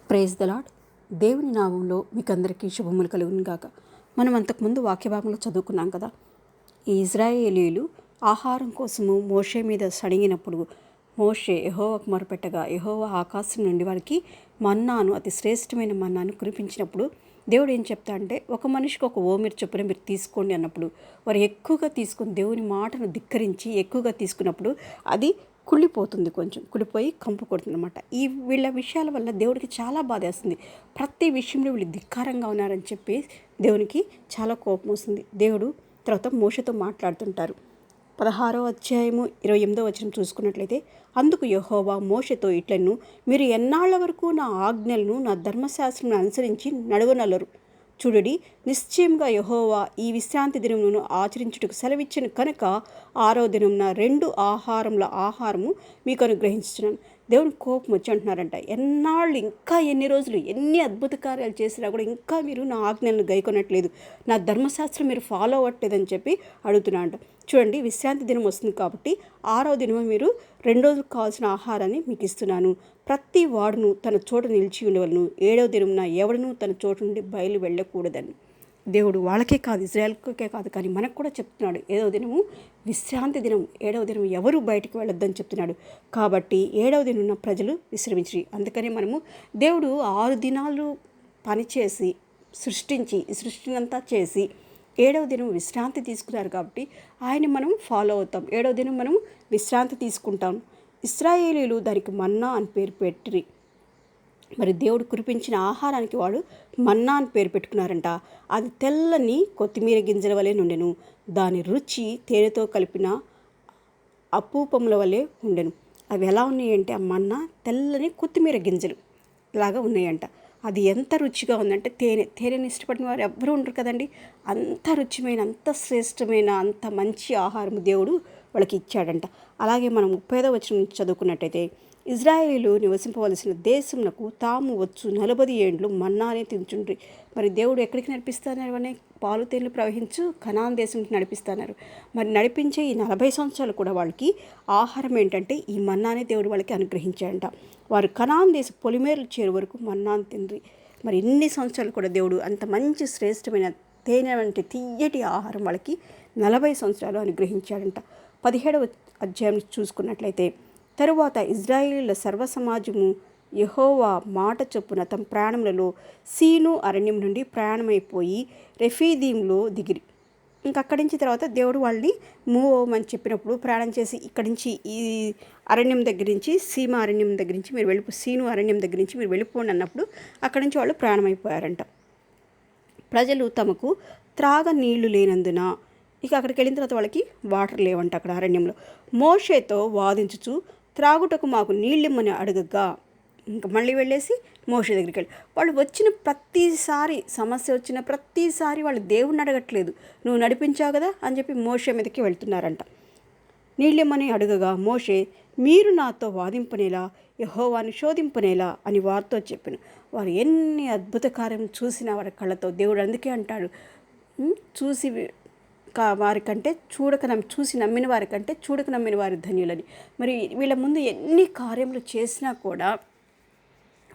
Praise the lord. దేవుని నామంలో మీకు అందరికీ శుభములు కలుగును గాక. మనం అంతకుముందు వాక్యభాగంలో చదువుకున్నాం కదా. ఈ ఇజ్రాయేలీలు ఆహారం కోసము మోషే మీద సడిగినప్పుడు మోషే యెహోవాకు మొరపెట్టగా యెహోవా ఆకాశం నుండి వారికి మన్నాను, అతి శ్రేష్టమైన మన్నాను కురిపించినప్పుడు దేవుడు ఏం చెప్తా అంటే, ఒక మనిషికి ఒక ఓమెరు చొప్పున మీరు తీసుకోండి అన్నప్పుడు వారు ఎక్కువగా తీసుకుని దేవుని మాటను ధిక్కరించి ఎక్కువగా తీసుకున్నప్పుడు అది కుళ్ళిపోతుంది, కొంచెం కుళ్ళిపోయి కంపు కొడుతుంది అనమాట. వీళ్ళ విషయాల వల్ల దేవుడికి చాలా బాధేస్తుంది. ప్రతి విషయంలో వీళ్ళు ధిక్కారంగా ఉన్నారని చెప్పి దేవునికి చాలా కోపం వస్తుంది. దేవుడు తర్వాత మోషేతో మాట్లాడుతుంటారు. 16వ అధ్యాయము 28వ వచనం చూసుకున్నట్లయితే, అందుకు యెహోవా మోషేతో ఇట్లను, మీరు ఎన్నాళ్ల వరకు నా ఆజ్ఞలను నా ధర్మశాస్త్రం అనుసరించి నడవనలరు. చూడుడి, నిశ్చయంగా యెహోవా ఈ విశ్రాంతి దినమును ఆచరించుటకు సెలవిచ్చిన కనుక 6వ దినమున 2 ఆహారముల ఆహారము మీకు అనుగ్రహించుతున్నాను. దేవుని కోపం వచ్చి అంటున్నారంట, ఎన్నాళ్ళు, ఇంకా ఎన్ని రోజులు, ఎన్ని అద్భుత కార్యాలు చేసినా కూడా ఇంకా మీరు నా ఆజ్ఞలను గైకొనట్లేదు, నా ధర్మశాస్త్రం మీరు ఫాలో అవ్వట్లేదని చెప్పి అడుగుతున్నారంట. చూడండి, విశ్రాంతి దినం వస్తుంది కాబట్టి 6వ దినం మీరు 2 రోజులకు కావాల్సిన ఆహారాన్ని మీకు ఇస్తున్నాను. ప్రతి వాడును తన చోట నిలిచి ఉండవలను. 7వ దినమున ఎవడనూ తన చోటు నుండి బయలు వెళ్ళకూడదని దేవుడు వాళ్ళకే కాదు, ఇజ్రాయెల్కే కాదు, కానీ మనకు కూడా చెప్తున్నాడు. 7వ దినము విశ్రాంతి దినం, 7వ దినం ఎవరు బయటకు వెళ్ళొద్దని చెప్తున్నాడు. కాబట్టి 7వ దినం ప్రజలు విశ్రమించి, అందుకని మనము దేవుడు 6 దినాలు పనిచేసి సృష్టించి ఈ సృష్టినంతా చేసి 7వ దినం విశ్రాంతి తీసుకున్నారు కాబట్టి ఆయన మనం ఫాలో అవుతాం. 7వ దినం మనం విశ్రాంతి తీసుకుంటాం. ఇశ్రాయేలీలు దానికి మన్నా అని పేరు పెట్టిరి. మరి దేవుడు కురిపించిన ఆహారానికి వాడు మన్నా అని పేరు పెట్టుకున్నారంట. అది తెల్లని కొత్తిమీర గింజల వలె నుండెను. దాని రుచి తేనెతో కలిపిన అపూపముల వలె ఉండెను. అవి ఎలా ఉన్నాయంటే, ఆ మన్నా తెల్లని కొత్తిమీర గింజలు లాగా ఉన్నాయంట. అది ఎంత రుచిగా ఉందంటే, తేనెని ఇష్టపడిన వారు ఎవ్వరూ ఉండరు కదండి. అంత రుచిమైన, అంత శ్రేష్టమైన, అంత మంచి ఆహారం దేవుడు వాళ్ళకి ఇచ్చాడంట. అలాగే మనం 35వ వచనం నుంచి చదువుకున్నట్టయితే, ఇజ్రాయేలీలు నివసింపవలసిన దేశమునకు తాము వచ్చు 40 ఏండ్లు మన్నానే తించుండ్రి. మరి దేవుడు ఎక్కడికి నడిపిస్తున్నారు అని, పాలు తేనెలు ప్రవహించు కనాన్ దేశంకి నడిపిస్తున్నారు. మరి నడిపించే ఈ 40 సంవత్సరాలు కూడా వాళ్ళకి ఆహారం ఏంటంటే ఈ మన్నానే దేవుడు వాళ్ళకి అనుగ్రహించాడంట. వారు కనాన్ దేశ పొలిమేరలు చేరు వరకు మన్నాను తిండ్రి. మరి ఇన్ని సంవత్సరాలు కూడా దేవుడు అంత మంచి శ్రేష్టమైన తేనె వంటి తీయటి ఆహారం వాళ్ళకి 40 సంవత్సరాలు అనుగ్రహించాడంట. 17వ అధ్యాయం చూసుకున్నట్లయితే, తరువాత ఇజ్రాయేలీల సర్వసమాజము యెహోవా మాట చొప్పున తమ ప్రాణములలో సీను అరణ్యం నుండి ప్రయాణమైపోయి రెఫీదీంలో దిగిరి. ఇంకా అక్కడి నుంచి తర్వాత దేవుడు వాళ్ళని మూవ్ అవ్వమని చెప్పినప్పుడు ప్రయాణం చేసి ఇక్కడి నుంచి ఈ అరణ్యం దగ్గర నుంచి, సీమ అరణ్యం దగ్గర నుంచి మీరు సీను అరణ్యం దగ్గర నుంచి మీరు వెళ్ళిపోండి అన్నప్పుడు అక్కడి నుంచి వాళ్ళు ప్రయాణమైపోయారంట. ప్రజలు తమకు త్రాగ నీళ్లు లేనందున ఇక అక్కడికి వెళ్ళిన తర్వాత వాళ్ళకి వాటర్ లేవంట. అక్కడ అరణ్యంలో మోషేతో వాదించుచు, త్రాగుటకు మాకు నీళ్ళిమ్మని అడగగా, ఇంకా మళ్ళీ వెళ్ళేసి మోషే దగ్గరికి వెళ్ళి వాళ్ళు వచ్చిన ప్రతిసారి, సమస్య వచ్చిన ప్రతిసారి వాళ్ళు దేవుణ్ణి అడగట్లేదు, నువ్వు నడిపించావు కదా అని చెప్పి మోషే మీదకి వెళ్తున్నారంట. నీళ్ళిమ్మని అడగగా మోషే, మీరు నాతో వాదింపనేలా, యెహోవాని శోధింపనేలా అని వారితో చెప్పాను. వారు ఎన్ని అద్భుత కార్యం చూసిన వారి కళ్ళతో, దేవుడు అందుకే అంటాడు, చూసి వారికంటే చూసి నమ్మిన వారికంటే చూడక నమ్మిన వారి ధన్యులని. మరి వీళ్ళ ముందు ఎన్ని కార్యములు చేసినా కూడా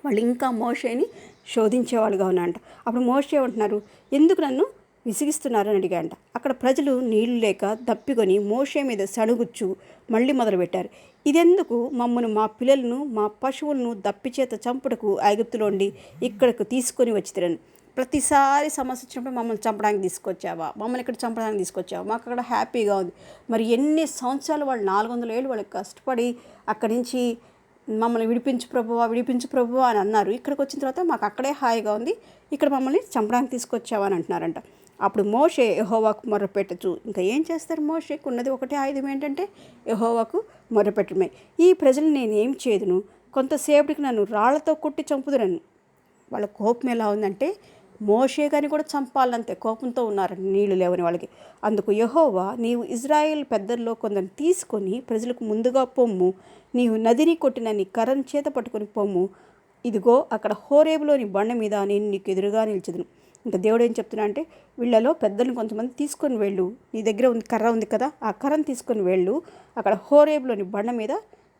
వాళ్ళు ఇంకా మోషేని శోధించేవాళ్ళుగా ఉన్నారంట. అప్పుడు మోషే అంటున్నారు, ఎందుకు నన్ను విసిగిస్తున్నారని అడిగారంట. అక్కడ ప్రజలు నీళ్లు లేక దప్పికొని మోషే మీద సణుగుచ్చు మళ్ళీ మొదలుపెట్టారు. ఇదెందుకు? మమ్మను, మా పిల్లలను, మా పశువులను దప్పిచేత చంపుటకు ఐగుప్తులోండి ఇక్కడకు తీసుకొని వచ్చిరని. ప్రతిసారి సమస్య వచ్చినప్పుడు మమ్మల్ని చంపడానికి తీసుకొచ్చావా, మమ్మల్ని ఇక్కడ చంపడానికి తీసుకొచ్చావా, మాకు అక్కడ హ్యాపీగా ఉంది. మరి ఎన్ని సంవత్సరాలు వాళ్ళు 400 ఏళ్ళు వాళ్ళకి కష్టపడి అక్కడి నుంచి మమ్మల్ని విడిపించు ప్రభువా అని అన్నారు. ఇక్కడికి వచ్చిన తర్వాత మాకు అక్కడే హాయిగా ఉంది, ఇక్కడ మమ్మల్ని చంపడానికి తీసుకొచ్చావా అని అంటున్నారంట. అప్పుడు మోషే యెహోవాకు మొర్రపెట్టచ్చు. ఇంకా ఏం చేస్తారు? మోషేకు ఉన్నది ఒకటే ఆయుధం, ఏంటంటే యెహోవాకు మొర్రపెట్టడమే. ఈ ప్రజలు నేనేం చేదును, కొంతసేపటికి నన్ను రాళ్లతో కొట్టి చంపుదురను. వాళ్ళ కోపం ఎలా ఉందంటే, మోషే గారిని కూడా చంపాలంతే కోపంతో ఉన్నారు, నీళ్లు లేవని వాళ్ళకి. అందుకు యెహోవా, నీవు ఇజ్రాయేల్ పెద్దల్లో కొందరిని తీసుకొని ప్రజలకు ముందుగా పొమ్ము, నీవు నదిని కొట్టిన నీ కర్రను చేత పట్టుకొని పొమ్ము, ఇదిగో అక్కడ హోరేబులోని బండ మీద నేను నీకు ఎదురుగా నిలిచెదను. ఇంకా దేవుడు ఏం చెప్తున్నా అంటే, వీళ్ళలో పెద్దలను కొంతమంది తీసుకొని వెళ్ళు, నీ దగ్గర కర్ర ఉంది కదా, ఆ కర్రను తీసుకొని వెళ్ళు, అక్కడ హోరేబులోని బండ మీద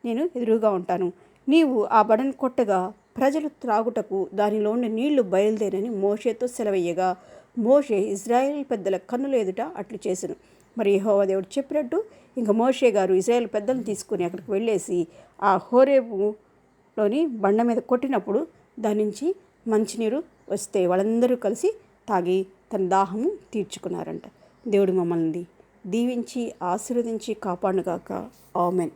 నేను ఎదురుగా ఉంటాను. నీవు ఆ బండను కొట్టగా ప్రజలు త్రాగుటకు దానిలోని నీళ్లు బయలుదేరని మోషేతో సెలవయ్యగా మోషే ఇజ్రాయేల్ పెద్దల కన్నుల ఎదుట అట్లు చేసెను. మరి యెహోవా దేవుడు చెప్పినట్టు ఇంకా మోషే గారు ఇజ్రాయేల్ పెద్దలను తీసుకుని అక్కడికి వెళ్ళేసి ఆ హోరేబులోని బండ మీద కొట్టినప్పుడు దాని నుంచి మంచినీరు వస్తే వాళ్ళందరూ కలిసి తాగి తన దాహము తీర్చుకున్నారంట. దేవుడు మమ్మల్ని దీవించి ఆశీర్వదించి కాపాడుగాక. ఆమెన్.